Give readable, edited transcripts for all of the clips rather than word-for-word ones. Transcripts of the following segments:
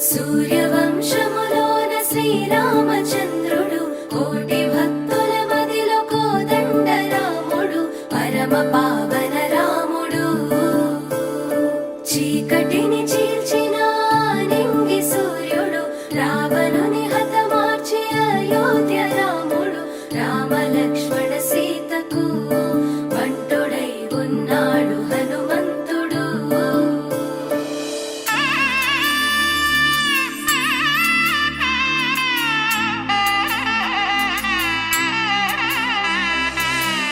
సూర్యవంశములోన శ్రీరామచంద్రుడు కోటి భక్తుల మదిలో కోదండ రాముడు పరమ పావన రాముడు చీకటిని చీల్చిన నింగి సూర్యుడు రావణుని హతమార్చి అయోధ్య రాముడు రామ లక్ష్మణ సీతకు వంటుడై ఉన్నాడు హనుమంతుడు.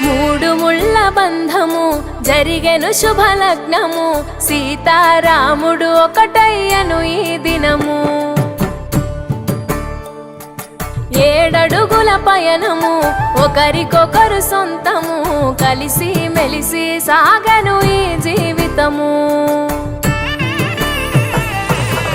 మూడు ముళ్ళ బంధము జరిగెను శుభలగ్నము సీతారాముడు ఒకటయ్యను ఈ దినము. 7 అడుగుల పయనము ఒకరికొకరు సొంతము కలిసి మెలిసి సాగను ఈ జీవితము.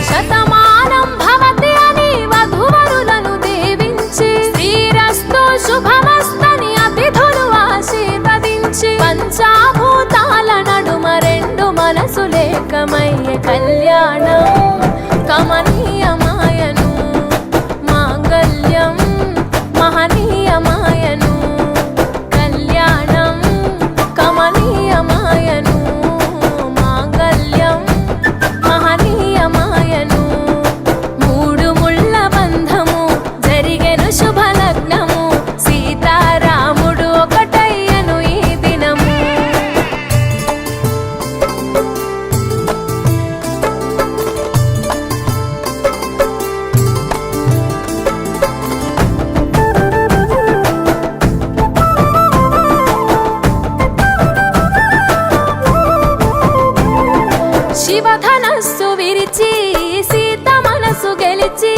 శతమానం భవతి అని వధువరులను దీవించి శ్రీరస్తు శుభమస్తని అతిథులు ఆశీర్వదించి పంచాభూతాల నడుమ 2 మనసులేకమయ్యే కళ్యాణం కమనీయమాయను మాంగళ్యం మహనీయమాయను కళ్యాణం కమనీయమాయను మాంగళ్యం మహనీయమాయను. 3 ముళ్ళ బంధము జరిగెను శుభలగ్నము సీతారాముడు ఒకటయ్యను ఈ దినము. శివధనస్సు విరిచి సీత మనసు గెలిచి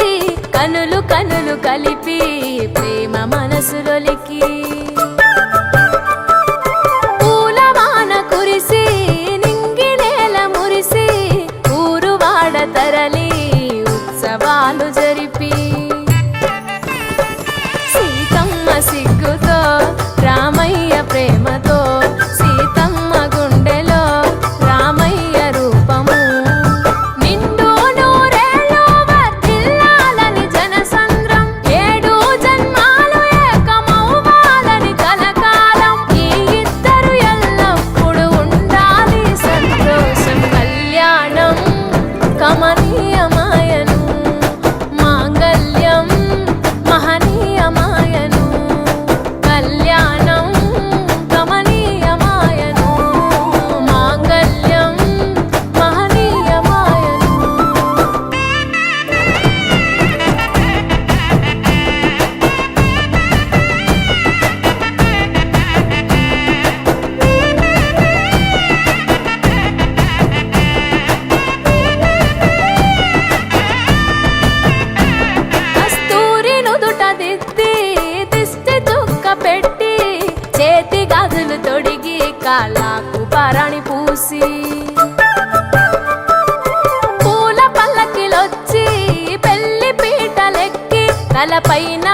కనులు కనులు కలిపి ప్రేమ మనసులొలికి పూలవాన కురిసి నింగి నేల మురిసి ఊరువాడ తరలి ఉత్సవాలు జరిపి సీతమ్మ సిగ్గుతో రామయ్య ప్రేమతో సీతమ్మ గుండెలో రామయ్య రూపము నిండు నూరేళ్ళు వర్ధిల్లాలని జనసంద్రం 7 జన్మాలు ఏకమవ్వాలని కలకాలం ఈ ఇద్దరు ఎల్లప్పుడు ఉండాలి సంతోషం కళ్యాణం కమనీయమాయను మాంగళ్యం మహనీయమాయను కళ్యాణం కమనీయమాయను మాంగళ్యం మహనీయమాయను. కస్తూరి నుదుట దిద్ది దిష్టి చుక్క పెట్టి చేతి గాజులు తొడిగి కాళ్ళకు పరాణి పూసి పూల పల్లకిలొచ్చి పెళ్లి పీటలెక్కి తలపైన